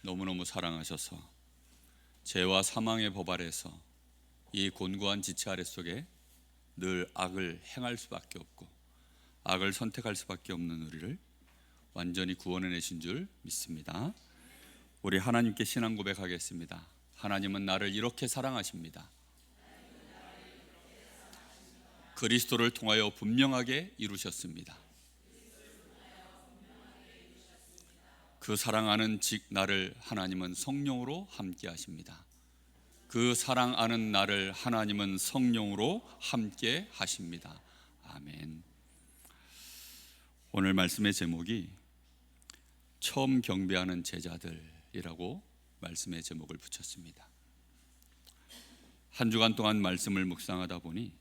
너무너무 사랑하셔서 죄와 사망의 법 아래서 이 곤고한 지체 아래 속에 늘 악을 행할 수밖에 없고 악을 선택할 수밖에 없는 우리를 완전히 구원해내신 줄 믿습니다. 우리 하나님께 신앙 고백하겠습니다. 하나님은 나를 이렇게 사랑하십니다. 그리스도를 통하여 분명하게 이루셨습니다. 그 사랑하는 나를 하나님은 성령으로 함께 하십니다. 그 사랑하는 나를 하나님은 성령으로 함께 하십니다. 아멘. 오늘 말씀의 제목이 처음 경배하는 제자들이라고 말씀의 제목을 붙였습니다. 한 주간 동안 말씀을 묵상하다 보니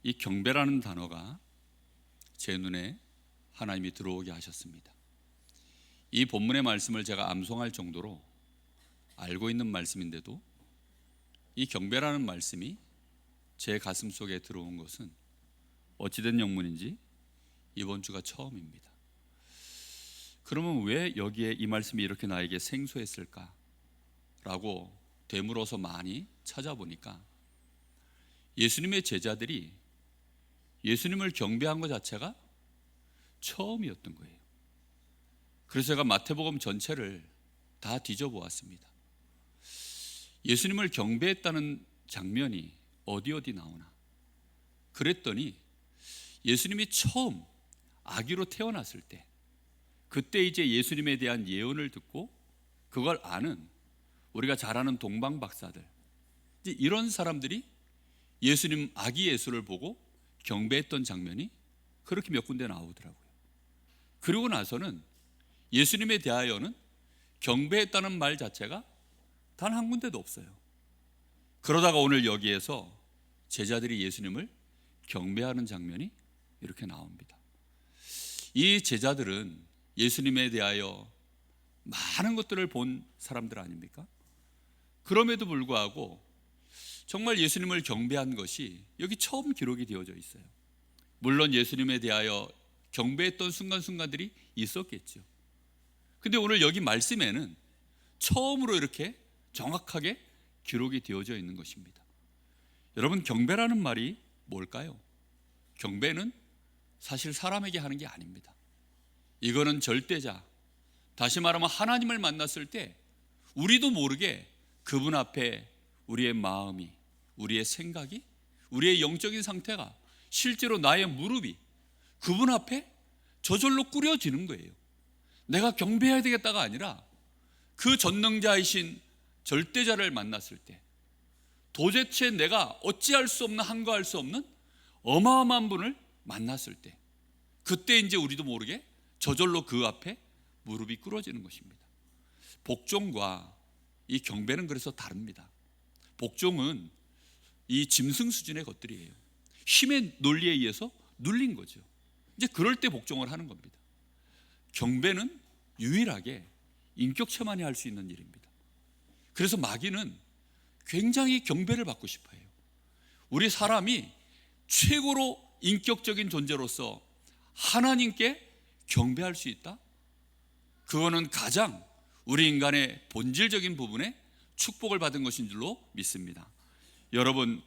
이 경배라는 단어가 제 눈에 하나님이 들어오게 하셨습니다. 이 본문의 말씀을 제가 암송할 정도로 알고 있는 말씀인데도 이 경배라는 말씀이 제 가슴 속에 들어온 것은 어찌된 영문인지 이번 주가 처음입니다. 그러면 왜 여기에 이 말씀이 이렇게 나에게 생소했을까? 라고 되물어서 많이 찾아보니까 예수님의 제자들이 예수님을 경배한 것 자체가 처음이었던 거예요. 그래서 제가 마태복음 전체를 다 뒤져보았습니다. 예수님을 경배했다는 장면이 어디 나오나? 그랬더니 예수님이 처음 아기로 태어났을 때, 그때 이제 예수님에 대한 예언을 듣고 그걸 아는 우리가 잘 아는 동방 박사들, 이제 이런 사람들이 예수님 아기 예수를 보고 경배했던 장면이 그렇게 몇 군데 나오더라고요. 그리고 나서는 예수님에 대하여는 경배했다는 말 자체가 단 한 군데도 없어요. 그러다가 오늘 여기에서 제자들이 예수님을 경배하는 장면이 이렇게 나옵니다. 이 제자들은 예수님에 대하여 많은 것들을 본 사람들 아닙니까? 그럼에도 불구하고 정말 예수님을 경배한 것이 여기 처음 기록이 되어져 있어요. 물론 예수님에 대하여 경배했던 순간순간들이 있었겠죠. 근데 오늘 여기 말씀에는 처음으로 이렇게 정확하게 기록이 되어져 있는 것입니다. 여러분, 경배라는 말이 뭘까요? 경배는 사실 사람에게 하는 게 아닙니다. 이거는 절대자, 다시 말하면 하나님을 만났을 때 우리도 모르게 그분 앞에 우리의 마음이, 우리의 생각이, 우리의 영적인 상태가, 실제로 나의 무릎이 그분 앞에 저절로 꾸려지는 거예요. 내가 경배해야 되겠다가 아니라 그 전능자이신 절대자를 만났을 때, 도대체 내가 어찌할 수 없는, 한거할 수 없는 어마어마한 분을 만났을 때, 그때 이제 우리도 모르게 저절로 그 앞에 무릎이 꿇어지는 것입니다. 복종과 이 경배는 그래서 다릅니다. 복종은 이 짐승 수준의 것들이에요. 힘의 논리에 의해서 눌린 거죠. 이제 그럴 때 복종을 하는 겁니다. 경배는 유일하게 인격체만이 할 수 있는 일입니다. 그래서 마귀는 굉장히 경배를 받고 싶어요. 우리 사람이 최고로 인격적인 존재로서 하나님께 경배할 수 있다? 그거는 가장 우리 인간의 본질적인 부분에 축복을 받은 것인 줄로 믿습니다. 여러분,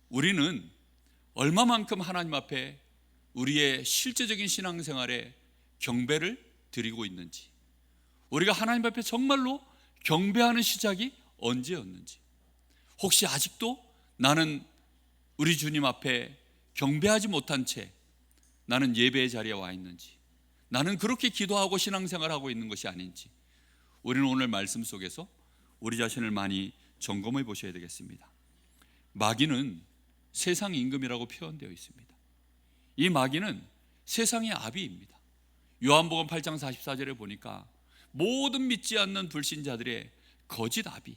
우리는 얼마만큼 하나님 앞에 우리의 실제적인 신앙생활에 경배를 드리고 있는지, 우리가 하나님 앞에 정말로 경배하는 시작이 언제였는지, 혹시 아직도 나는 우리 주님 앞에 경배하지 못한 채 나는 예배의 자리에 와 있는지, 나는 그렇게 기도하고 신앙생활하고 있는 것이 아닌지, 우리는 오늘 말씀 속에서 우리 자신을 많이 점검해 보셔야 되겠습니다. 마귀는 세상 임금이라고 표현되어 있습니다. 이 마귀는 세상의 아비입니다. 요한복음 8장 44절에 보니까 모든 믿지 않는 불신자들의 거짓 아비,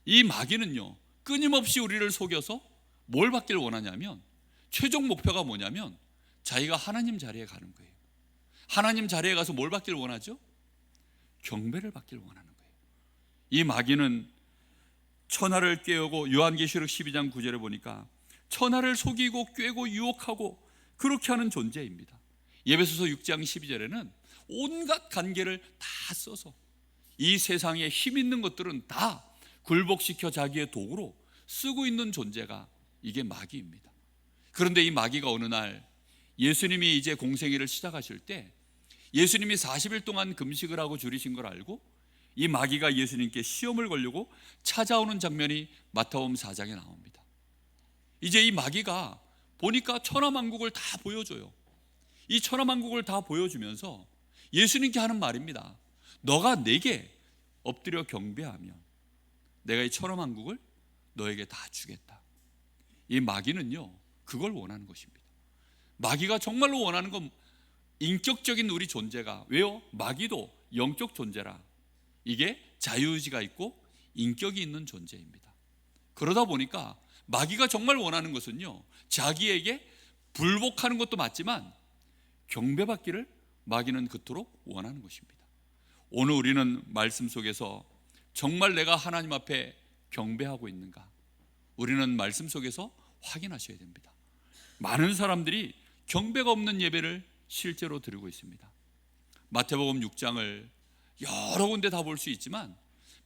이 마귀는요 끊임없이 우리를 속여서 뭘 받길 원하냐면, 최종 목표가 뭐냐면 자기가 하나님 자리에 가는 거예요. 하나님 자리에 가서 뭘 받길 원하죠? 경배를 받길 원하는 거예요. 이 마귀는 천하를 꾀우고, 요한계시록 12장 9절에 보니까 천하를 속이고 꾀고 유혹하고 그렇게 하는 존재입니다. 에베소서 6장 12절에는 온갖 관계를 다 써서 이 세상에 힘 있는 것들은 다 굴복시켜 자기의 도구로 쓰고 있는 존재가 이게 마귀입니다. 그런데 이 마귀가 어느 날 예수님이 이제 공생애를 시작하실 때 예수님이 40일 동안 금식을 하고 줄이신 걸 알고 이 마귀가 예수님께 시험을 걸려고 찾아오는 장면이 마태복음 4장에 나옵니다. 이제 이 마귀가 보니까 천하만국을 다 보여줘요. 이 천하만국을 다 보여주면서 예수님께 하는 말입니다. 너가 내게 엎드려 경배하면 내가 이 천하만국을 너에게 다 주겠다. 이 마귀는요, 그걸 원하는 것입니다. 마귀가 정말로 원하는 건 인격적인 우리 존재가, 왜요? 마귀도 영적 존재라 이게 자유의지가 있고 인격이 있는 존재입니다. 그러다 보니까 마귀가 정말 원하는 것은요, 자기에게 불복하는 것도 맞지만 경배받기를 마귀는 그토록 원하는 것입니다. 오늘 우리는 말씀 속에서 정말 내가 하나님 앞에 경배하고 있는가? 우리는 말씀 속에서 확인하셔야 됩니다. 많은 사람들이 경배가 없는 예배를 실제로 드리고 있습니다. 마태복음 6장을 여러 군데 다 볼 수 있지만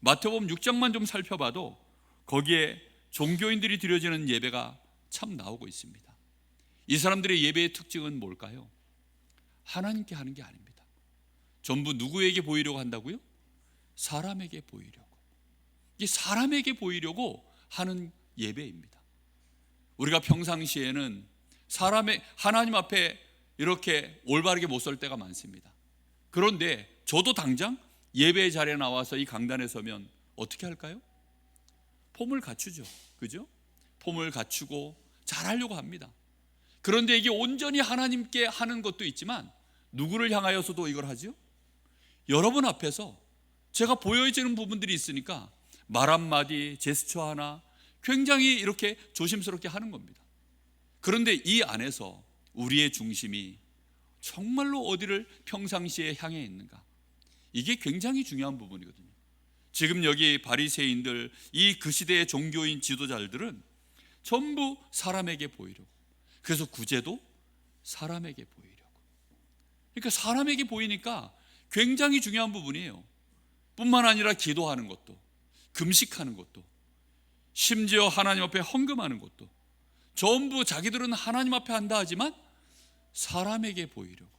마태복음 6장만 좀 살펴봐도 거기에 종교인들이 드려지는 예배가 참 나오고 있습니다. 이 사람들의 예배의 특징은 뭘까요? 하나님께 하는 게 아닙니다. 전부 누구에게 보이려고 한다고요? 사람에게 보이려고. 이게 사람에게 보이려고 하는 예배입니다. 우리가 평상시에는 하나님 앞에 이렇게 올바르게 못 설 때가 많습니다. 그런데 저도 당장 예배의 자리에 나와서 이 강단에 서면 어떻게 할까요? 폼을 갖추죠. 그죠? 폼을 갖추고 잘하려고 합니다. 그런데 이게 온전히 하나님께 하는 것도 있지만 누구를 향하여서도 이걸 하죠? 여러분 앞에서 제가 보여지는 부분들이 있으니까 말 한마디, 제스처 하나 굉장히 이렇게 조심스럽게 하는 겁니다. 그런데 이 안에서 우리의 중심이 정말로 어디를 평상시에 향해 있는가? 이게 굉장히 중요한 부분이거든요. 지금 여기 바리새인들, 그 시대의 종교인 지도자들은 전부 사람에게 보이려고, 그래서 구제도 사람에게 보이려고. 그러니까 사람에게 보이니까 굉장히 중요한 부분이에요. 뿐만 아니라 기도하는 것도, 금식하는 것도, 심지어 하나님 앞에 헌금하는 것도 전부 자기들은 하나님 앞에 한다 하지만 사람에게 보이려고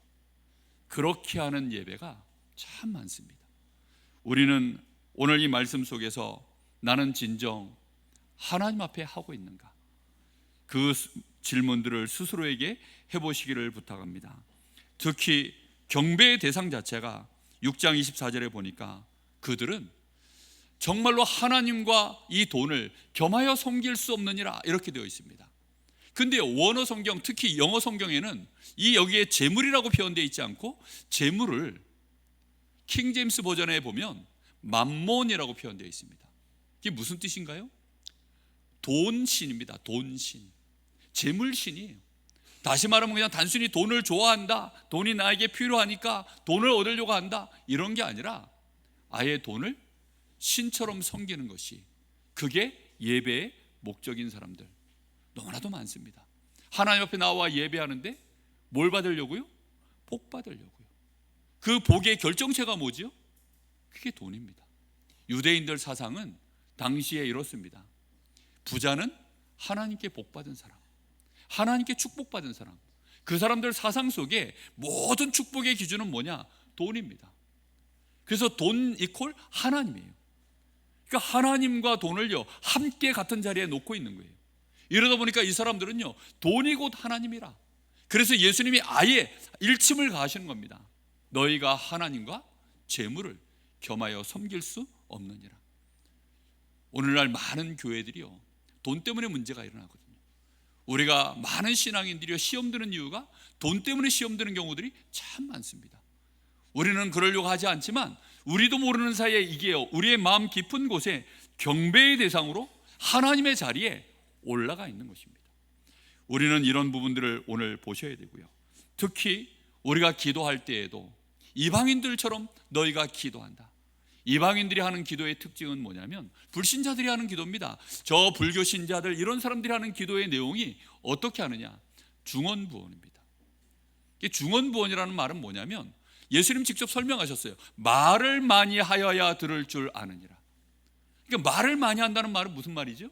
그렇게 하는 예배가 참 많습니다. 우리는 오늘 이 말씀 속에서 나는 진정 하나님 앞에 하고 있는가? 그 질문들을 스스로에게 해보시기를 부탁합니다. 특히 경배의 대상 자체가 6장 24절에 보니까 그들은 정말로 하나님과 이 돈을 겸하여 섬길 수 없느니라 이렇게 되어 있습니다. 근데 원어 성경, 특히 영어 성경에는 여기에 재물이라고 표현되어 있지 않고 재물을 킹 제임스 버전에 보면 맘몬이라고 표현되어 있습니다. 이게 무슨 뜻인가요? 돈신입니다. 돈신, 재물신이에요. 다시 말하면 그냥 단순히 돈을 좋아한다, 돈이 나에게 필요하니까 돈을 얻으려고 한다, 이런 게 아니라 아예 돈을 신처럼 섬기는 것이, 그게 예배의 목적인 사람들 너무나도 많습니다. 하나님 앞에 나와 예배하는데 뭘 받으려고요? 복 받으려고요. 그 복의 결정체가 뭐죠? 그게 돈입니다. 유대인들 사상은 당시에 이렇습니다. 부자는 하나님께 복 받은 사람, 하나님께 축복받은 사람. 그 사람들 사상 속에 모든 축복의 기준은 뭐냐? 돈입니다. 그래서 돈 이퀄 하나님이에요. 그러니까 하나님과 돈을요 함께 같은 자리에 놓고 있는 거예요. 이러다 보니까 이 사람들은요 돈이 곧 하나님이라. 그래서 예수님이 아예 일침을 가하시는 겁니다. 너희가 하나님과 재물을 겸하여 섬길 수 없느니라. 오늘날 많은 교회들이요 돈 때문에 문제가 일어나거든요. 우리가 많은 신앙인들이 시험 드는 이유가 돈 때문에 시험 드는 경우들이 참 많습니다. 우리는 그러려고 하지 않지만 우리도 모르는 사이에 이게요 우리의 마음 깊은 곳에 경배의 대상으로 하나님의 자리에 올라가 있는 것입니다. 우리는 이런 부분들을 오늘 보셔야 되고요. 특히 우리가 기도할 때에도 이방인들처럼 너희가 기도한다. 이방인들이 하는 기도의 특징은 뭐냐면 불신자들이 하는 기도입니다. 저 불교 신자들 이런 사람들이 하는 기도의 내용이 어떻게 하느냐? 중언부언입니다. 중언부언이라는 말은 뭐냐면 예수님 직접 설명하셨어요. 말을 많이 하여야 들을 줄 아느니라. 그러니까 말을 많이 한다는 말은 무슨 말이죠?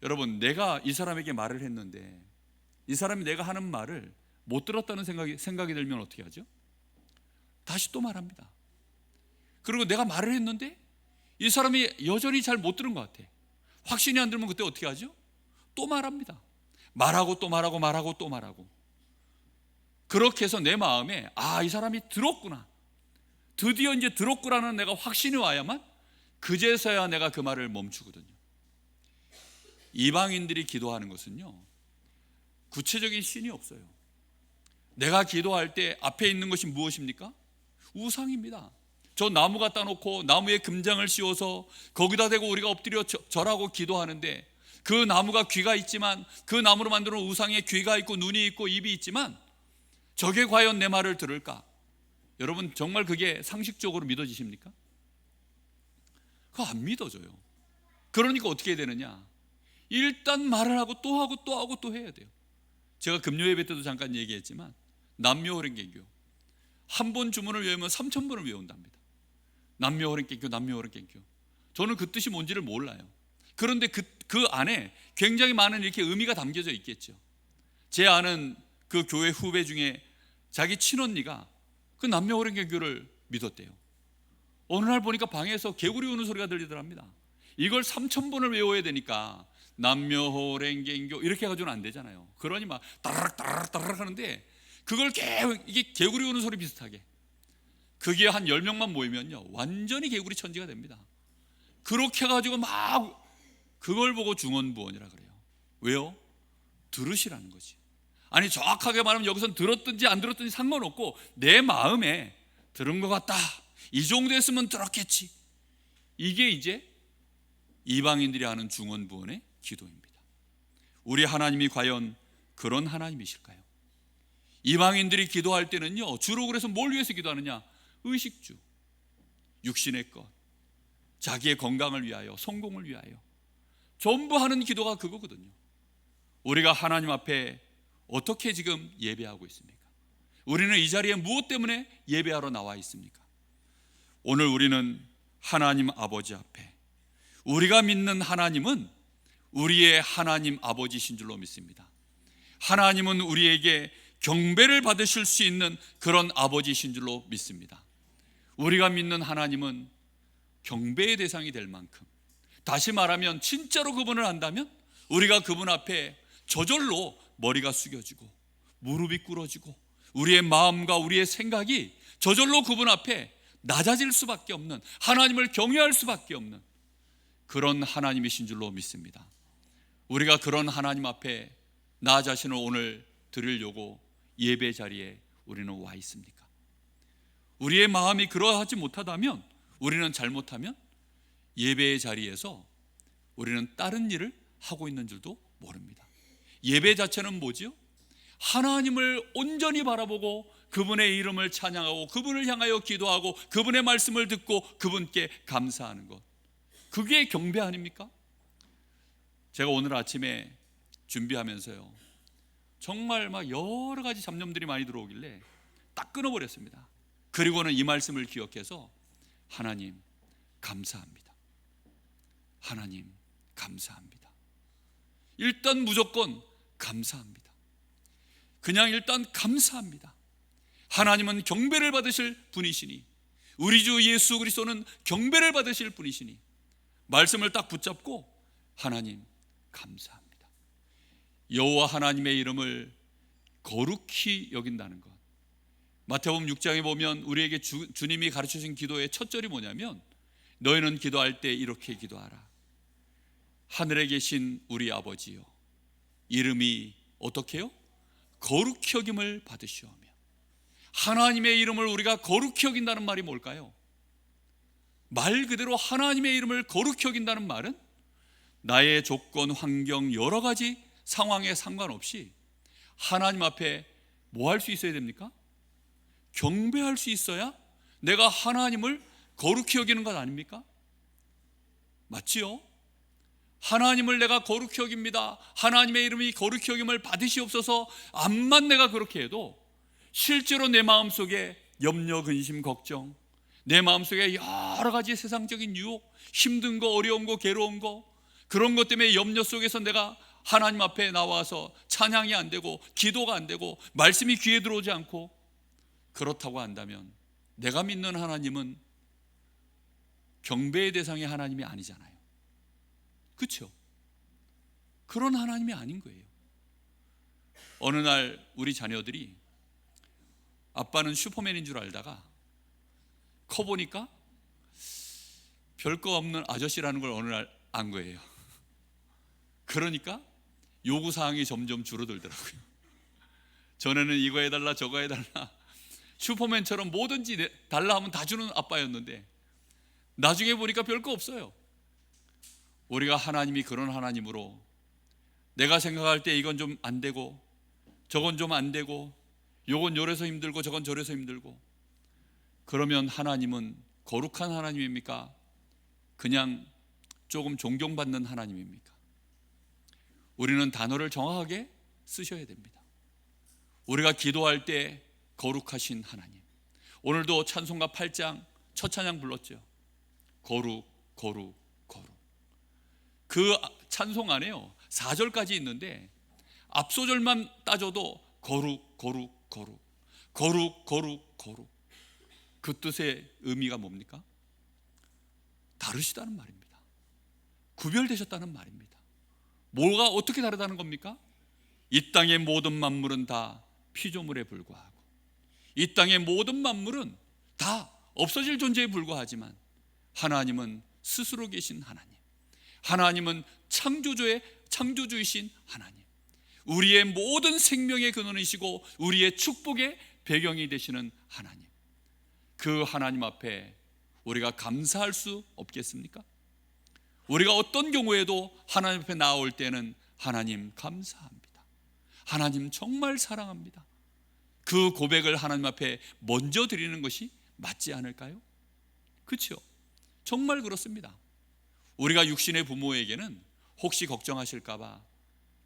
여러분, 내가 이 사람에게 말을 했는데 이 사람이 내가 하는 말을 못 들었다는 생각이 들면 어떻게 하죠? 다시 또 말합니다. 그리고 내가 말을 했는데 이 사람이 여전히 잘 못 들은 것 같아. 확신이 안 들면 그때 어떻게 하죠? 또 말합니다. 말하고 또 말하고 말하고 또 말하고. 그렇게 해서 내 마음에 이 사람이 들었구나, 드디어 이제 들었구나는 내가 확신이 와야만 그제서야 내가 그 말을 멈추거든요. 이방인들이 기도하는 것은요, 구체적인 신이 없어요. 내가 기도할 때 앞에 있는 것이 무엇입니까? 우상입니다. 저 나무 갖다 놓고 나무에 금장을 씌워서 거기다 대고 우리가 엎드려 절하고 기도하는데, 그 나무가 귀가 있지만, 그 나무로 만든 우상에 귀가 있고 눈이 있고 입이 있지만 저게 과연 내 말을 들을까? 여러분, 정말 그게 상식적으로 믿어지십니까? 그거 안 믿어져요. 그러니까 어떻게 해야 되느냐? 일단 말을 하고 또 하고 또 하고 또 해야 돼요. 제가 금요 예배 때도 잠깐 얘기했지만 남묘호랭개교 한 번 주문을 외우면 3,000번을 외운답니다. 남묘호랭개교, 남묘호랭개교. 저는 그 뜻이 뭔지를 몰라요. 그런데 그 안에 굉장히 많은 이렇게 의미가 담겨져 있겠죠. 제 아는 그 교회 후배 중에 자기 친언니가 그 남묘호랭개교를 믿었대요. 어느 날 보니까 방에서 개구리 우는 소리가 들리더랍니다. 이걸 3,000번을 외워야 되니까 남묘호랭개교 이렇게 해가지고는 안 되잖아요. 그러니 막 따라락 따라락 따라락 하는데, 그걸 이게 개구리 우는 소리 비슷하게, 그게 한 10명만 모이면요 완전히 개구리 천지가 됩니다. 그렇게 해가지고 막 그걸 보고 중언부언이라 그래요. 왜요? 들으시라는 거지. 아니, 정확하게 말하면 여기선 들었든지 안 들었든지 상관없고 내 마음에 들은 것 같다, 이 정도 했으면 들었겠지. 이게 이제 이방인들이 하는 중언부언의 기도입니다. 우리 하나님이 과연 그런 하나님이실까요? 이방인들이 기도할 때는요, 주로 그래서 뭘 위해서 기도하느냐? 의식주, 육신의 것, 자기의 건강을 위하여, 성공을 위하여 전부 하는 기도가 그거거든요. 우리가 하나님 앞에 어떻게 지금 예배하고 있습니까? 우리는 이 자리에 무엇 때문에 예배하러 나와 있습니까? 오늘 우리는 하나님 아버지 앞에, 우리가 믿는 하나님은 우리의 하나님 아버지신 줄로 믿습니다. 하나님은 우리에게 경배를 받으실 수 있는 그런 아버지신 줄로 믿습니다. 우리가 믿는 하나님은 경배의 대상이 될 만큼, 다시 말하면 진짜로 그분을 안다면 우리가 그분 앞에 저절로 머리가 숙여지고 무릎이 꿇어지고 우리의 마음과 우리의 생각이 저절로 그분 앞에 낮아질 수밖에 없는, 하나님을 경외할 수밖에 없는 그런 하나님이신 줄로 믿습니다. 우리가 그런 하나님 앞에 나 자신을 오늘 드리려고 예배 자리에 우리는 와 있습니까? 우리의 마음이 그러하지 못하다면, 우리는 잘못하면 예배의 자리에서 우리는 다른 일을 하고 있는 줄도 모릅니다. 예배 자체는 뭐지요? 하나님을 온전히 바라보고 그분의 이름을 찬양하고 그분을 향하여 기도하고 그분의 말씀을 듣고 그분께 감사하는 것, 그게 경배 아닙니까? 제가 오늘 아침에 준비하면서요, 정말 막 여러 가지 잡념들이 많이 들어오길래 딱 끊어버렸습니다. 그리고는 이 말씀을 기억해서 하나님 감사합니다, 하나님 감사합니다. 일단 무조건 감사합니다. 그냥 일단 감사합니다. 하나님은 경배를 받으실 분이시니, 우리 주 예수 그리스도는 경배를 받으실 분이시니, 말씀을 딱 붙잡고 하나님 감사합니다. 여호와 하나님의 이름을 거룩히 여긴다는 것, 마태복음 6장에 보면 우리에게 주님이 가르쳐주신 기도의 첫 절이 뭐냐면, 너희는 기도할 때 이렇게 기도하라. 하늘에 계신 우리 아버지요, 이름이 어떻게 해요? 거룩히 여김을 받으시오며. 하나님의 이름을 우리가 거룩히 여긴다는 말이 뭘까요? 말 그대로 하나님의 이름을 거룩히 여긴다는 말은 나의 조건, 환경, 여러 가지 상황에 상관없이 하나님 앞에 뭐 할 수 있어야 됩니까? 경배할 수 있어야 내가 하나님을 거룩히 여기는 것 아닙니까? 맞지요? 하나님을 내가 거룩히 여깁니다, 하나님의 이름이 거룩히 여김을 받으시옵소서, 암만 내가 그렇게 해도 실제로 내 마음속에 염려, 근심, 걱정, 내 마음속에 여러 가지 세상적인 유혹, 힘든 거, 어려운 거, 괴로운 거, 그런 것 때문에 염려 속에서 내가 하나님 앞에 나와서 찬양이 안 되고 기도가 안 되고 말씀이 귀에 들어오지 않고, 그렇다고 한다면 내가 믿는 하나님은 경배의 대상의 하나님이 아니잖아요. 그렇죠? 그런 하나님이 아닌 거예요. 어느 날 우리 자녀들이 아빠는 슈퍼맨인 줄 알다가 커보니까 별거 없는 아저씨라는 걸 어느 날 안 거예요. 그러니까 요구사항이 점점 줄어들더라고요. 전에는 이거 해달라 저거 해달라, 슈퍼맨처럼 뭐든지 달라 하면 다 주는 아빠였는데 나중에 보니까 별거 없어요. 우리가 하나님이 그런 하나님으로 내가 생각할 때 이건 좀 안 되고 저건 좀 안 되고 요건 요래서 힘들고 저건 저래서 힘들고, 그러면 하나님은 거룩한 하나님입니까? 그냥 조금 존경받는 하나님입니까? 우리는 단어를 정확하게 쓰셔야 됩니다. 우리가 기도할 때 거룩하신 하나님, 오늘도 찬송가 8장 첫 찬양 불렀죠. 거룩 거룩 거룩. 그 찬송 안에요 4절까지 있는데 앞소절만 따져도 거룩 거룩 거룩 거룩 거룩 거룩. 그 뜻의 의미가 뭡니까? 다르시다는 말입니다. 구별되셨다는 말입니다. 뭐가 어떻게 다르다는 겁니까? 이 땅의 모든 만물은 다 피조물에 불과하고 이 땅의 모든 만물은 다 없어질 존재에 불과하지만 하나님은 스스로 계신 하나님, 하나님은 창조주이신 하나님, 우리의 모든 생명의 근원이시고 우리의 축복의 배경이 되시는 하나님, 그 하나님 앞에 우리가 감사할 수 없겠습니까? 우리가 어떤 경우에도 하나님 앞에 나올 때는 하나님 감사합니다, 하나님 정말 사랑합니다, 그 고백을 하나님 앞에 먼저 드리는 것이 맞지 않을까요? 그렇죠? 정말 그렇습니다. 우리가 육신의 부모에게는 혹시 걱정하실까 봐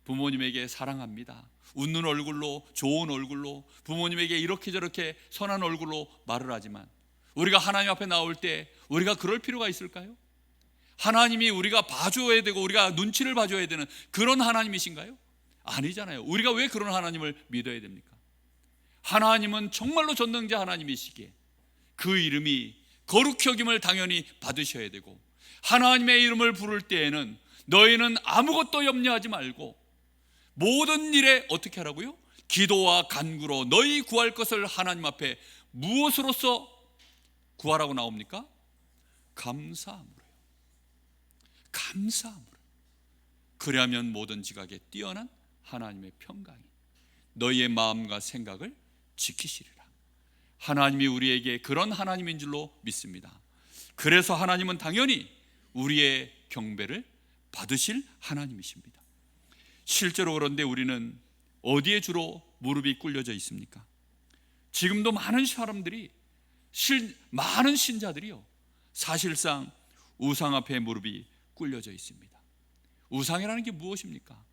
부모님에게 사랑합니다, 웃는 얼굴로 좋은 얼굴로 부모님에게 이렇게 저렇게 선한 얼굴로 말을 하지만 우리가 하나님 앞에 나올 때 우리가 그럴 필요가 있을까요? 하나님이 우리가 봐줘야 되고 우리가 눈치를 봐줘야 되는 그런 하나님이신가요? 아니잖아요. 우리가 왜 그런 하나님을 믿어야 됩니까? 하나님은 정말로 전능자 하나님이시기에 그 이름이 거룩히 여김을 당연히 받으셔야 되고, 하나님의 이름을 부를 때에는 너희는 아무것도 염려하지 말고 모든 일에 어떻게 하라고요? 기도와 간구로 너희 구할 것을 하나님 앞에 무엇으로써 구하라고 나옵니까? 감사함으로요. 감사함으로. 그리하면 모든 지각에 뛰어난 하나님의 평강이 너희의 마음과 생각을 지키시리라. 하나님이 우리에게 그런 하나님인 줄로 믿습니다. 그래서 하나님은 당연히 우리의 경배를 받으실 하나님이십니다. 실제로 그런데 우리는 어디에 주로 무릎이 꿇려져 있습니까? 지금도 많은 사람들이, 많은 신자들이요, 사실상 우상 앞에 무릎이 꿇려져 있습니다. 우상이라는 게 무엇입니까?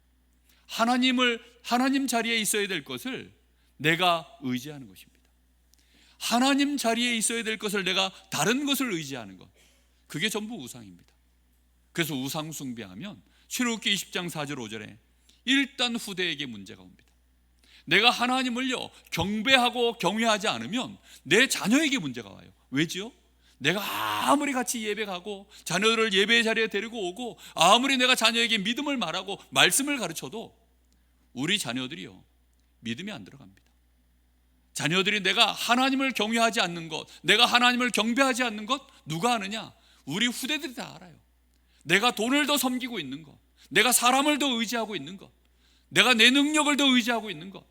하나님 자리에 있어야 될 것을 내가 의지하는 것입니다. 하나님 자리에 있어야 될 것을 내가 다른 것을 의지하는 것, 그게 전부 우상입니다. 그래서 우상 숭배하면 출애굽기 20장 4절 5절에 일단 후대에게 문제가 옵니다. 내가 하나님을요 경배하고 경외하지 않으면 내 자녀에게 문제가 와요. 왜지요? 내가 아무리 같이 예배하고 자녀들을 예배의 자리에 데리고 오고 아무리 내가 자녀에게 믿음을 말하고 말씀을 가르쳐도 우리 자녀들이요 믿음이 안 들어갑니다. 자녀들이 내가 하나님을 경외하지 않는 것, 내가 하나님을 경배하지 않는 것 누가 아느냐? 우리 후대들이 다 알아요. 내가 돈을 더 섬기고 있는 것, 내가 사람을 더 의지하고 있는 것, 내가 내 능력을 더 의지하고 있는 것,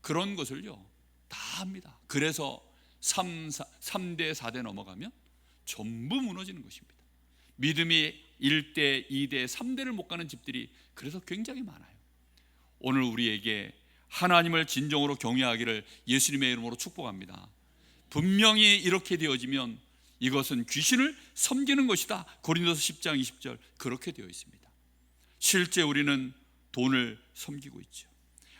그런 것을요 다 합니다. 그래서 3대 4대 넘어가면 전부 무너지는 것입니다. 믿음이 1대 2대 3대를 못 가는 집들이 그래서 굉장히 많아요. 오늘 우리에게 하나님을 진정으로 경외하기를 예수님의 이름으로 축복합니다. 분명히 이렇게 되어지면 이것은 귀신을 섬기는 것이다. 고린도서 10장 20절 그렇게 되어 있습니다. 실제 우리는 돈을 섬기고 있죠.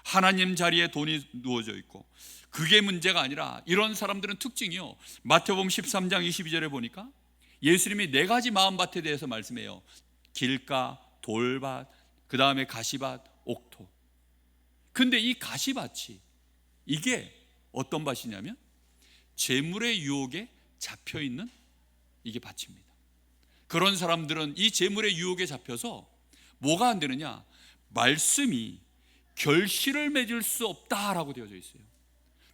하나님 자리에 돈이 누워져 있고, 그게 문제가 아니라 이런 사람들은 특징이요, 마태복음 13장 22절에 보니까 예수님이 네 가지 마음밭에 대해서 말씀해요. 길가, 돌밭, 그 다음에 가시밭, 옥토. 근데 이 가시밭이, 이게 어떤 밭이냐면 재물의 유혹에 잡혀있는 이게 밭입니다. 그런 사람들은 이 재물의 유혹에 잡혀서 뭐가 안 되느냐, 말씀이 결실을 맺을 수 없다라고 되어져 있어요.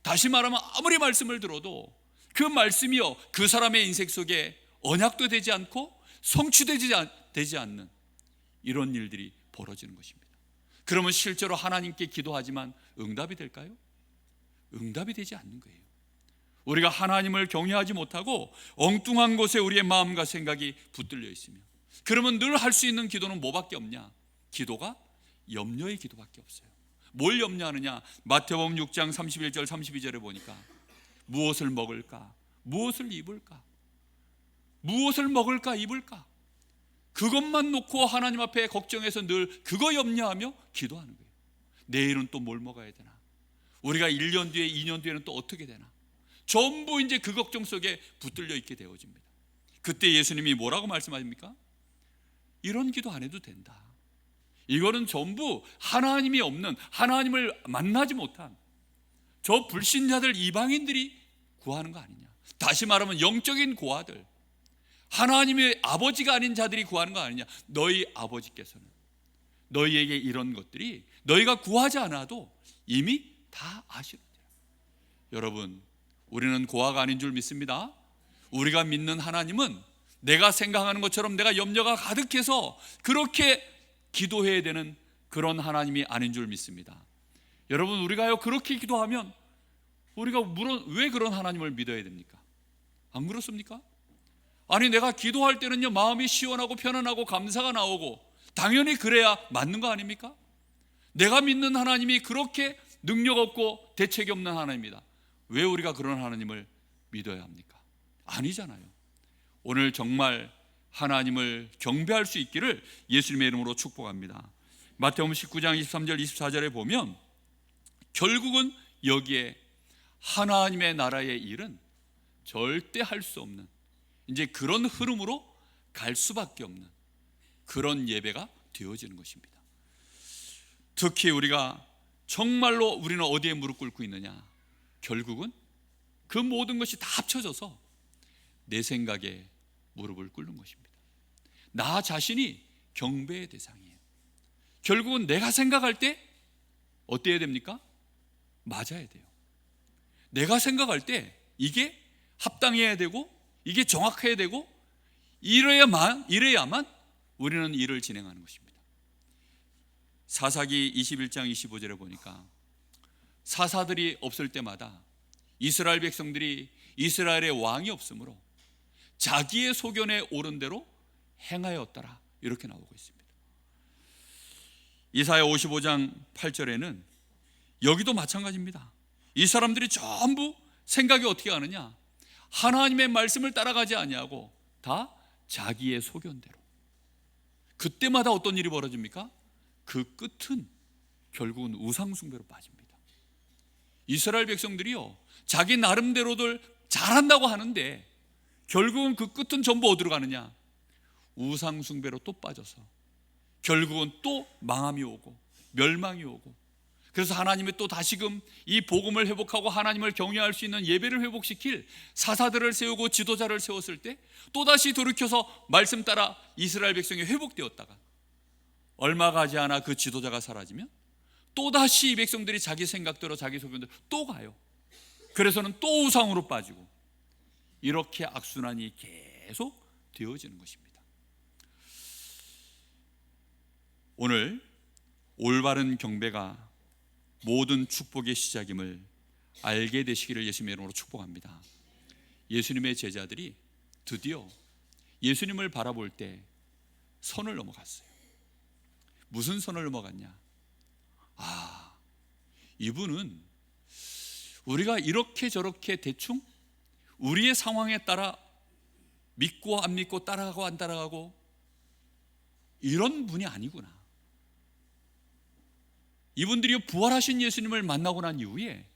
다시 말하면 아무리 말씀을 들어도 그 말씀이요, 그 사람의 인생 속에 언약도 되지 않고 성취되지 않는 이런 일들이 벌어지는 것입니다. 그러면 실제로 하나님께 기도하지만 응답이 될까요? 응답이 되지 않는 거예요. 우리가 하나님을 경외하지 못하고 엉뚱한 곳에 우리의 마음과 생각이 붙들려 있으며, 그러면 늘 할 수 있는 기도는 뭐밖에 없냐? 기도가 염려의 기도밖에 없어요. 뭘 염려하느냐? 마태복음 6장 31절 32절에 보니까 무엇을 먹을까? 무엇을 입을까? 무엇을 먹을까 입을까? 그것만 놓고 하나님 앞에 걱정해서 늘 그거 염려하며 기도하는 거예요. 내일은 또 뭘 먹어야 되나? 우리가 1년 뒤에 2년 뒤에는 또 어떻게 되나? 전부 이제 그 걱정 속에 붙들려 있게 되어집니다. 그때 예수님이 뭐라고 말씀하십니까? 이런 기도 안 해도 된다. 이거는 전부 하나님이 없는, 하나님을 만나지 못한 저 불신자들, 이방인들이 구하는 거 아니냐. 다시 말하면 영적인 고아들, 하나님의 아버지가 아닌 자들이 구하는 거 아니냐. 너희 아버지께서는 너희에게 이런 것들이 너희가 구하지 않아도 이미 다 아시는데. 여러분, 우리는 고아가 아닌 줄 믿습니다. 우리가 믿는 하나님은 내가 생각하는 것처럼 내가 염려가 가득해서 그렇게 기도해야 되는 그런 하나님이 아닌 줄 믿습니다. 여러분, 우리가요 그렇게 기도하면 우리가 왜 그런 하나님을 믿어야 됩니까? 안 그렇습니까? 아니, 내가 기도할 때는요 마음이 시원하고 편안하고 감사가 나오고 당연히 그래야 맞는 거 아닙니까? 내가 믿는 하나님이 그렇게 능력 없고 대책이 없는 하나님입니다. 왜 우리가 그런 하나님을 믿어야 합니까? 아니잖아요. 오늘 정말 하나님을 경배할 수 있기를 예수님의 이름으로 축복합니다. 마태복음 19장 23절 24절에 보면 결국은 여기에 하나님의 나라의 일은 절대 할 수 없는, 이제 그런 흐름으로 갈 수밖에 없는 그런 예배가 되어지는 것입니다. 특히 우리가 정말로 우리는 어디에 무릎 꿇고 있느냐? 결국은 그 모든 것이 다 합쳐져서 내 생각에 무릎을 꿇는 것입니다. 나 자신이 경배의 대상이에요. 결국은 내가 생각할 때 어때야 됩니까? 맞아야 돼요. 내가 생각할 때 이게 합당해야 되고 이게 정확해야 되고 이래야만 우리는 일을 진행하는 것입니다. 사사기 21장 25절에 보니까 사사들이 없을 때마다 이스라엘 백성들이 이스라엘의 왕이 없으므로 자기의 소견에 옳은 대로 행하였더라, 이렇게 나오고 있습니다. 이사야 55장 8절에는 여기도 마찬가지입니다. 이 사람들이 전부 생각이 어떻게 하느냐? 하나님의 말씀을 따라가지 아니하고 다 자기의 소견대로. 그때마다 어떤 일이 벌어집니까? 그 끝은 결국은 우상숭배로 빠집니다. 이스라엘 백성들이요 자기 나름대로들 잘한다고 하는데 결국은 그 끝은 전부 어디로 가느냐? 우상숭배로 또 빠져서 결국은 또 망함이 오고 멸망이 오고, 그래서 하나님이 또 다시금 이 복음을 회복하고 하나님을 경외할 수 있는 예배를 회복시킬 사사들을 세우고 지도자를 세웠을 때 또다시 돌이켜서 말씀 따라 이스라엘 백성이 회복되었다가 얼마 가지 않아 그 지도자가 사라지면 또다시 이 백성들이 자기 생각대로 자기 소견대로 또 가요. 그래서는 또 우상으로 빠지고, 이렇게 악순환이 계속 되어지는 것입니다. 오늘 올바른 경배가 모든 축복의 시작임을 알게 되시기를 예수님의 이름으로 축복합니다. 예수님의 제자들이 드디어 예수님을 바라볼 때 선을 넘어갔어요. 무슨 선을 넘어갔냐? 이분은 우리가 이렇게 저렇게 대충 우리의 상황에 따라 믿고 안 믿고 따라가고 안 따라가고 이런 분이 아니구나. 이분들이 부활하신 예수님을 만나고 난 이후에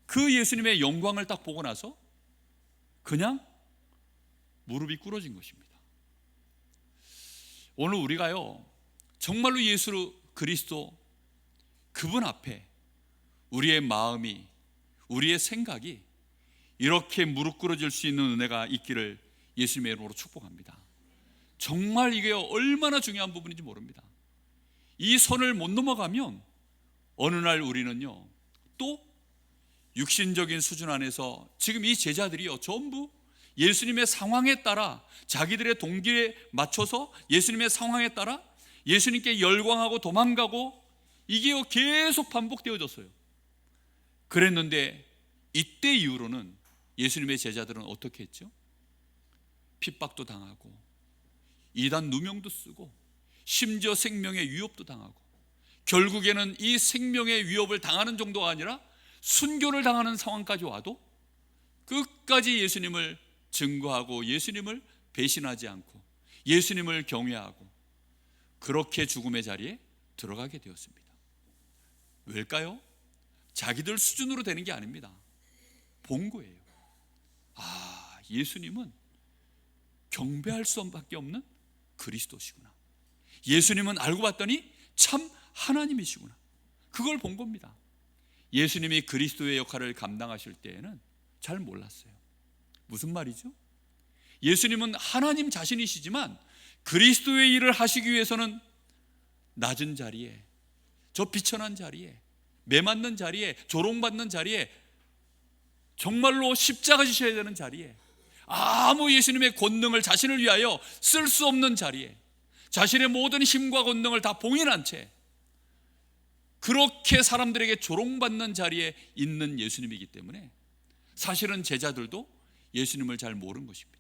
그 예수님의 영광을 딱 보고 나서 그냥 무릎이 꿇어진 것입니다. 오늘 우리가요, 정말로 예수 그리스도 그분 앞에 우리의 마음이, 우리의 생각이 이렇게 무릎 꿇어질 수 있는 은혜가 있기를 예수님의 이름으로 축복합니다. 정말 이게 얼마나 중요한 부분인지 모릅니다. 이 선을 못 넘어가면 어느 날 우리는요, 또 육신적인 수준 안에서 지금 이 제자들이요, 전부 예수님의 상황에 따라, 자기들의 동기에 맞춰서 예수님의 상황에 따라 예수님께 열광하고 도망가고, 이게 계속 반복되어졌어요. 그랬는데 이때 이후로는 예수님의 제자들은 어떻게 했죠? 핍박도 당하고 이단 누명도 쓰고 심지어 생명의 위협도 당하고, 결국에는 이 생명의 위협을 당하는 정도가 아니라 순교를 당하는 상황까지 와도 끝까지 예수님을 증거하고 예수님을 배신하지 않고 예수님을 경외하고 그렇게 죽음의 자리에 들어가게 되었습니다. 왜일까요? 자기들 수준으로 되는 게 아닙니다. 본 거예요. 아, 예수님은 경배할 수밖에 없는 그리스도시구나. 예수님은 알고 봤더니 참 하나님이시구나. 그걸 본 겁니다. 예수님이 그리스도의 역할을 감당하실 때에는 잘 몰랐어요. 무슨 말이죠? 예수님은 하나님 자신이시지만 그리스도의 일을 하시기 위해서는 낮은 자리에, 저 비천한 자리에, 매맞는 자리에, 조롱받는 자리에, 정말로 십자가 지셔야 되는 자리에, 아무 예수님의 권능을 자신을 위하여 쓸 수 없는 자리에, 자신의 모든 힘과 권능을 다 봉인한 채 그렇게 사람들에게 조롱받는 자리에 있는 예수님이기 때문에 사실은 제자들도 예수님을 잘 모르는 것입니다.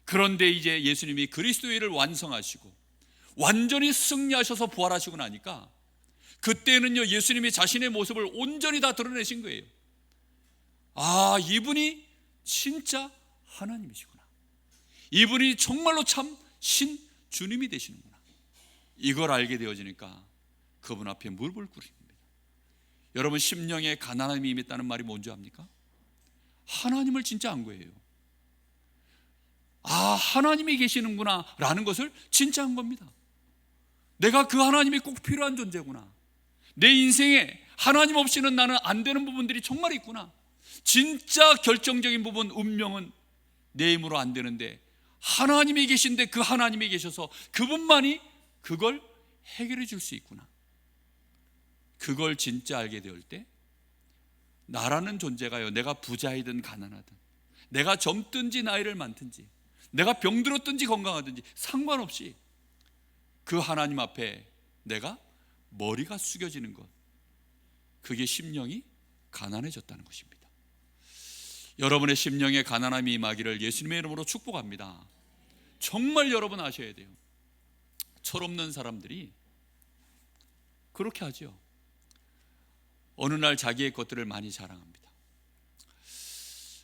그런데 이제 예수님이 그리스도의 일을 완성하시고 완전히 승리하셔서 부활하시고 나니까 그때는요, 예수님이 자신의 모습을 온전히 다 드러내신 거예요. 아, 이분이 진짜 하나님이시구나. 이분이 정말로 참 주님이 되시는구나. 이걸 알게 되어지니까 그분 앞에 무릎을 꿇습니다. 여러분, 심령에 가난함이 임했다는 말이 뭔지 압니까? 하나님을 진짜 안 거예요. 아, 하나님이 계시는구나 라는 것을 진짜 한 겁니다. 내가 그 하나님이 꼭 필요한 존재구나. 내 인생에 하나님 없이는 나는 안 되는 부분들이 정말 있구나. 진짜 결정적인 부분, 운명은 내 힘으로 안 되는데 하나님이 계신데 그 하나님이 계셔서 그분만이 그걸 해결해 줄 수 있구나. 그걸 진짜 알게 될 때 나라는 존재가요, 내가 부자이든 가난하든, 내가 젊든지 나이를 많든지, 내가 병들었든지 건강하든지 상관없이 그 하나님 앞에 내가 머리가 숙여지는 것, 그게 심령이 가난해졌다는 것입니다. 여러분의 심령에 가난함이 임하기를 예수님의 이름으로 축복합니다. 정말 여러분 아셔야 돼요. 철없는 사람들이 그렇게 하죠. 어느 날 자기의 것들을 많이 자랑합니다.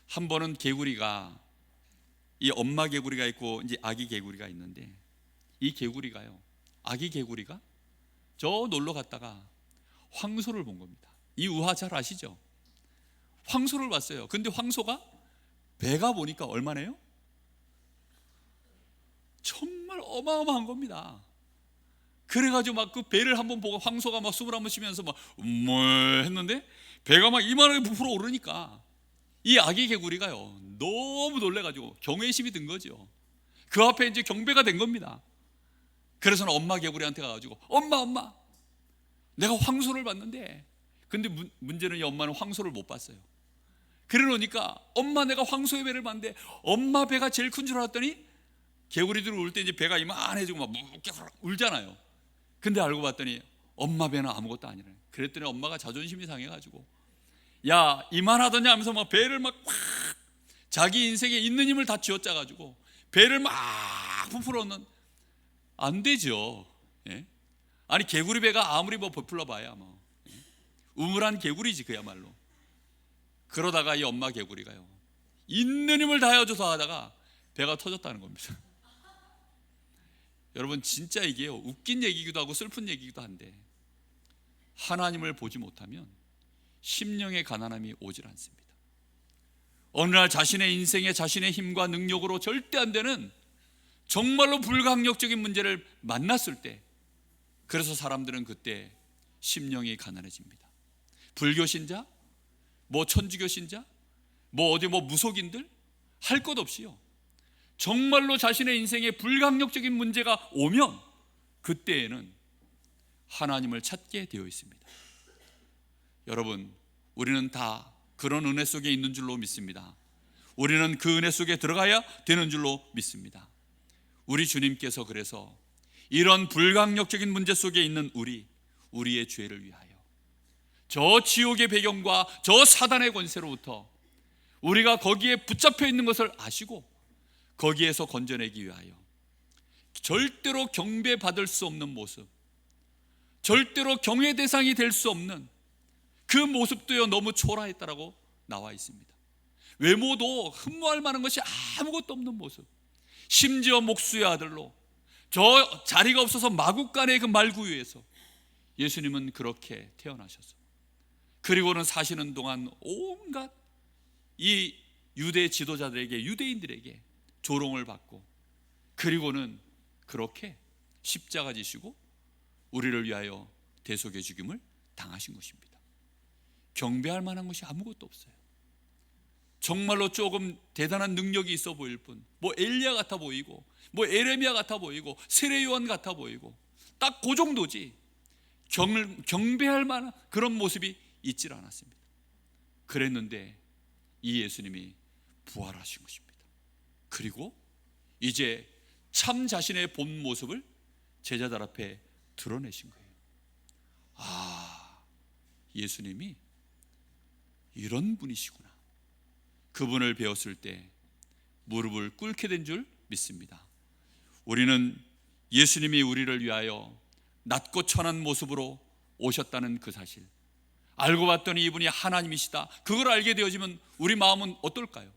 한 번은 개구리가, 이 엄마 개구리가 있고 이제 아기 개구리가 있는데, 이 개구리가요, 아기 개구리가 저 놀러 갔다가 황소를 본 겁니다. 이 우화 잘 아시죠? 황소를 봤어요. 근데 황소가 배가 보니까 얼마네요? 정말 어마어마한 겁니다. 그래가지고 막 그 배를 한번 보고 황소가 막 숨을 한번 쉬면서 막 했는데 배가 막 이만하게 부풀어 오르니까 이 아기 개구리가요, 너무 놀래가지고 경외심이 든 거죠. 그 앞에 이제 경배가 된 겁니다. 그래서는 엄마 개구리한테 가가지고 엄마 내가 황소를 봤는데, 근데 문제는 이 엄마는 황소를 못 봤어요. 그래 놓으니까 엄마 내가 황소의 배를 봤는데 엄마 배가 제일 큰 줄 알았더니 개구리들이 울 때 이제 배가 이만해지고 막 묵게 울잖아요. 근데 알고 봤더니 엄마 배는 아무것도 아니래. 그랬더니 엄마가 자존심이 상해가지고 야 이만하더냐 하면서 막 배를 막 확 자기 인생에 있는 힘을 다 쥐어짜가지고 배를 막 부풀어놓는, 안 되죠. 예? 아니 개구리 배가 아무리 뭐 부풀러 봐야 뭐 우물한 개구리지 그야말로. 그러다가 이 엄마 개구리가요 있는 힘을 다해줘서 하다가 배가 터졌다는 겁니다. 여러분 진짜 이게요 웃긴 얘기기도 하고 슬픈 얘기기도 한데, 하나님을 보지 못하면 심령의 가난함이 오질 않습니다. 어느 날 자신의 인생에 자신의 힘과 능력으로 절대 안 되는 정말로 불가항력적인 문제를 만났을 때, 그래서 사람들은 그때 심령이 가난해집니다. 불교 신자, 천주교 신자, 어디 무속인들 할 것 없이요, 정말로 자신의 인생에 불가항력적인 문제가 오면 그때에는 하나님을 찾게 되어 있습니다. 여러분, 우리는 다 그런 은혜 속에 있는 줄로 믿습니다. 우리는 그 은혜 속에 들어가야 되는 줄로 믿습니다. 우리 주님께서 그래서 이런 불가항력적인 문제 속에 있는 우리의 죄를 위하여, 저 지옥의 배경과 저 사단의 권세로부터 우리가 거기에 붙잡혀 있는 것을 아시고 거기에서 건져내기 위하여 절대로 경배받을 수 없는 모습, 절대로 경외 대상이 될 수 없는 그 모습도요 너무 초라했다라고 나와 있습니다. 외모도 흠모할 만한 것이 아무것도 없는 모습, 심지어 목수의 아들로 저 자리가 없어서 마국간의 그 말구유에서 예수님은 그렇게 태어나셔서, 그리고는 사시는 동안 온갖 이 유대 지도자들에게, 유대인들에게 조롱을 받고, 그리고는 그렇게 십자가 지시고 우리를 위하여 대속의 죽임을 당하신 것입니다. 경배할 만한 것이 아무것도 없어요. 정말로 조금 대단한 능력이 있어 보일 뿐, 엘리야 같아 보이고, 에레미야 같아 보이고, 세례 요한 같아 보이고, 딱 그 정도지 경배할 만한 그런 모습이 있질 않았습니다. 그랬는데 이 예수님이 부활하신 것입니다. 그리고 이제 참 자신의 본 모습을 제자들 앞에 드러내신 거예요. 예수님이 이런 분이시구나. 그분을 배웠을 때 무릎을 꿇게 된 줄 믿습니다. 우리는 예수님이 우리를 위하여 낮고 천한 모습으로 오셨다는 그 사실, 알고 봤더니 이분이 하나님이시다, 그걸 알게 되어지면 우리 마음은 어떨까요?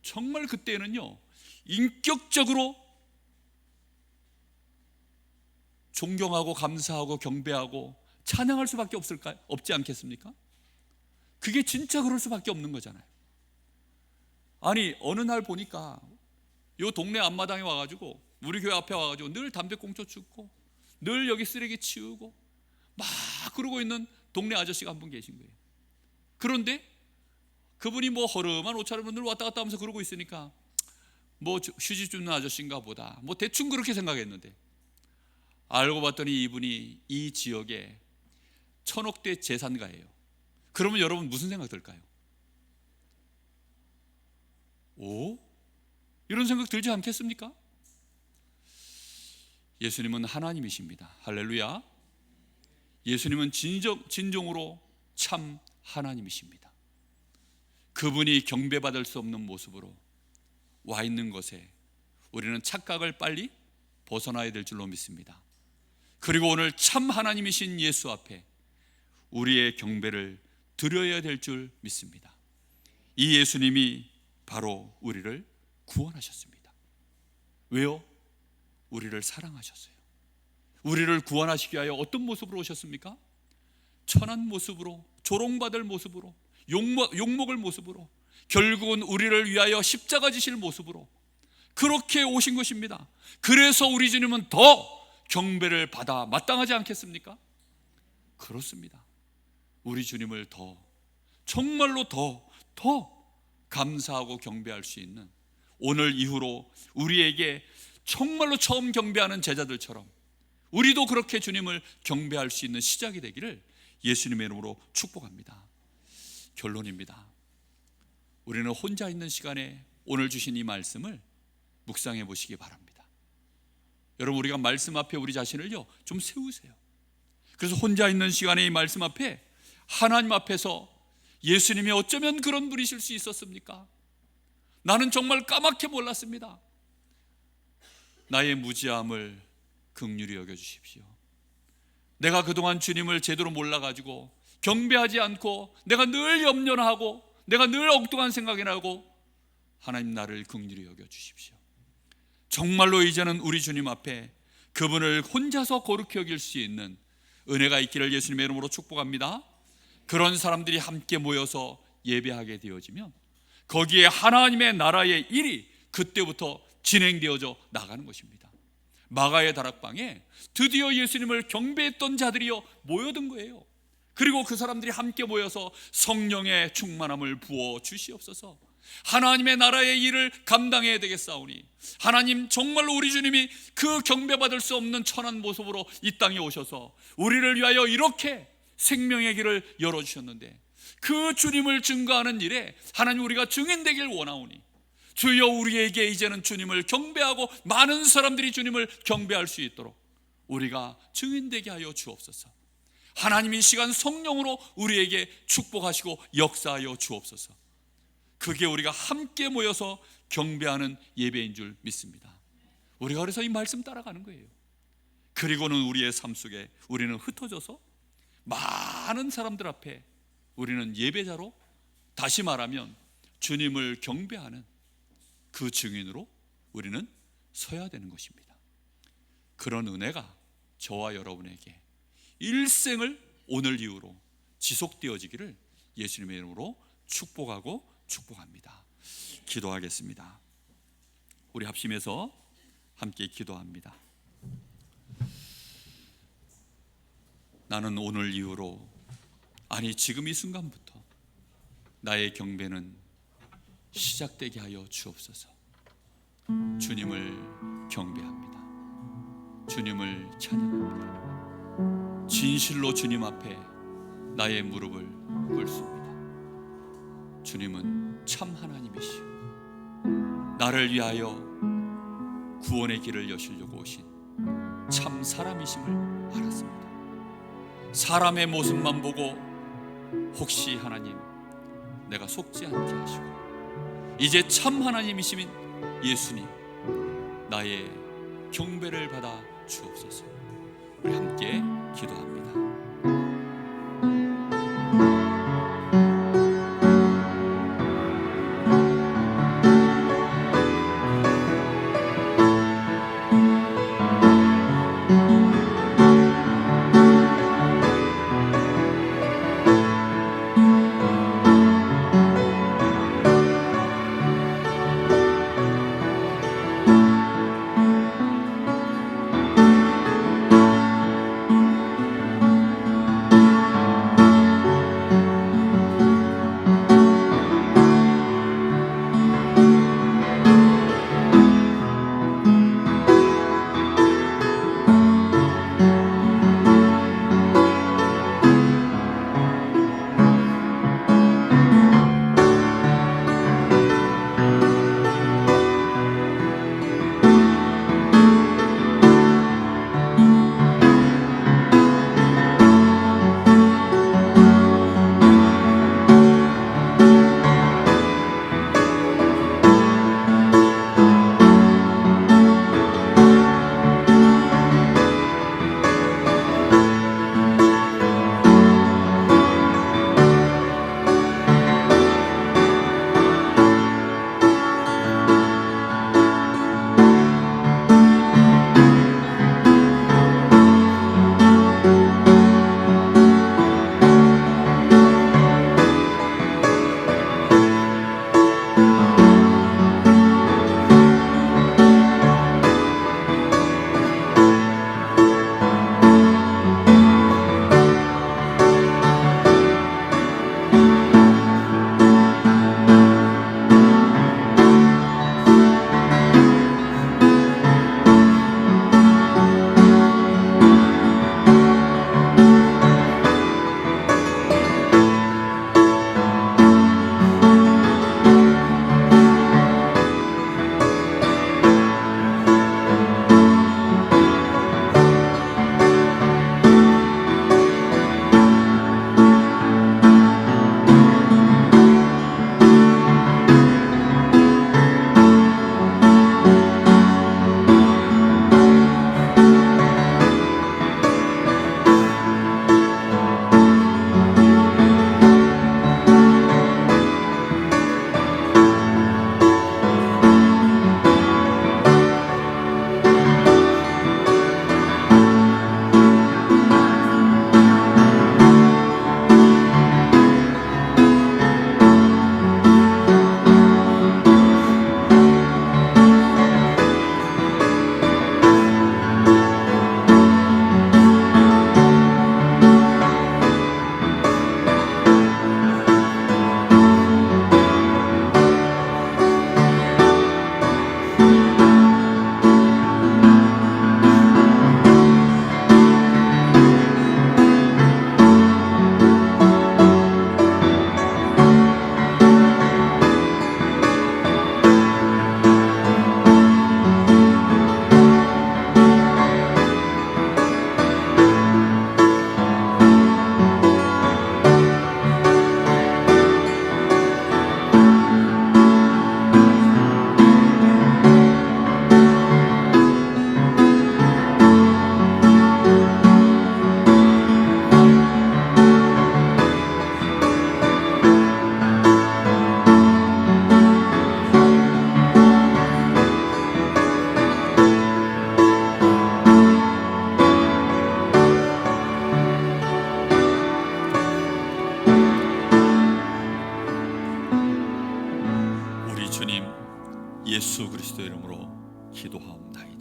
정말 그때는요 인격적으로 존경하고 감사하고 경배하고 찬양할 수밖에 없지 않겠습니까? 그게 진짜 그럴 수밖에 없는 거잖아요. 아니, 어느 날 보니까 요 동네 앞마당에 와가지고, 우리 교회 앞에 와가지고 늘 담배꽁초 줍고 늘 여기 쓰레기 치우고 막 그러고 있는 동네 아저씨가 한 분 계신 거예요. 그런데 그분이 허름한 옷차림으로 늘 왔다 갔다 하면서 그러고 있으니까 휴지 줍는 아저씨인가 보다, 대충 그렇게 생각했는데, 알고 봤더니 이분이 이 지역의 1000억대 재산가예요. 그러면 여러분 무슨 생각 들까요? 이런 생각 들지 않겠습니까? 예수님은 하나님이십니다. 할렐루야. 예수님은 진정으로 참 하나님이십니다. 그분이 경배받을 수 없는 모습으로 와 있는 것에 우리는 착각을 빨리 벗어나야 될 줄로 믿습니다. 그리고 오늘 참 하나님이신 예수 앞에 우리의 경배를 드려야 될 줄 믿습니다. 이 예수님이 바로 우리를 구원하셨습니다. 왜요? 우리를 사랑하셨어요. 우리를 구원하시기 위하여 어떤 모습으로 오셨습니까? 천한 모습으로, 조롱받을 모습으로, 욕먹을 모습으로, 결국은 우리를 위하여 십자가 지실 모습으로 그렇게 오신 것입니다. 그래서 우리 주님은 더 경배를 받아 마땅하지 않겠습니까? 그렇습니다. 우리 주님을 정말로 더 감사하고 경배할 수 있는, 오늘 이후로 우리에게 정말로 처음 경배하는 제자들처럼 우리도 그렇게 주님을 경배할 수 있는 시작이 되기를 예수님의 이름으로 축복합니다. 결론입니다. 우리는 혼자 있는 시간에 오늘 주신 이 말씀을 묵상해 보시기 바랍니다. 여러분, 우리가 말씀 앞에 우리 자신을요 좀 세우세요. 그래서 혼자 있는 시간에 이 말씀 앞에, 하나님 앞에서 예수님이 어쩌면 그런 분이실 수 있었습니까? 나는 정말 까맣게 몰랐습니다. 나의 무지함을 긍휼히 여겨주십시오. 내가 그동안 주님을 제대로 몰라가지고 경배하지 않고 내가 늘 염려하고 내가 늘 엉뚱한 생각이 나고, 하나님 나를 긍휼히 여겨주십시오. 정말로 이제는 우리 주님 앞에 그분을 혼자서 거룩히 여길 수 있는 은혜가 있기를 예수님의 이름으로 축복합니다. 그런 사람들이 함께 모여서 예배하게 되어지면 거기에 하나님의 나라의 일이 그때부터 진행되어져 나가는 것입니다. 마가의 다락방에 드디어 예수님을 경배했던 자들이여 모여든 거예요. 그리고 그 사람들이 함께 모여서 성령의 충만함을 부어 주시옵소서. 하나님의 나라의 일을 감당해야 되겠사오니 하나님, 정말로 우리 주님이 그 경배받을 수 없는 천한 모습으로 이 땅에 오셔서 우리를 위하여 이렇게 생명의 길을 열어주셨는데 그 주님을 증거하는 일에 하나님, 우리가 증인되길 원하오니 주여, 우리에게 이제는 주님을 경배하고 많은 사람들이 주님을 경배할 수 있도록 우리가 증인되게 하여 주옵소서. 하나님, 이 시간 성령으로 우리에게 축복하시고 역사하여 주옵소서. 그게 우리가 함께 모여서 경배하는 예배인 줄 믿습니다. 우리가 그래서 이 말씀 따라가는 거예요. 그리고는 우리의 삶 속에 우리는 흩어져서 많은 사람들 앞에 우리는 예배자로, 다시 말하면 주님을 경배하는 그 증인으로 우리는 서야 되는 것입니다. 그런 은혜가 저와 여러분에게 일생을 오늘 이후로 지속되어지기를 예수님의 이름으로 축복합니다. 기도하겠습니다. 우리 합심해서 함께 기도합니다. 나는 오늘 이후로, 아니 지금 이 순간부터 나의 경배는 시작되게 하여 주옵소서. 주님을 경배합니다. 주님을 찬양합니다. 진실로 주님 앞에 나의 무릎을 꿇습니다. 주님은 참 하나님이시오. 나를 위하여 구원의 길을 여시려고 오신 참 사람이심을 알았습니다. 사람의 모습만 보고 혹시 하나님 내가 속지 않게 하시고, 이제 참 하나님이신 예수님, 나의 경배를 받아 주옵소서. 우리 함께 기도합니다. 예수 그리스도 이름으로 기도하옵나이다.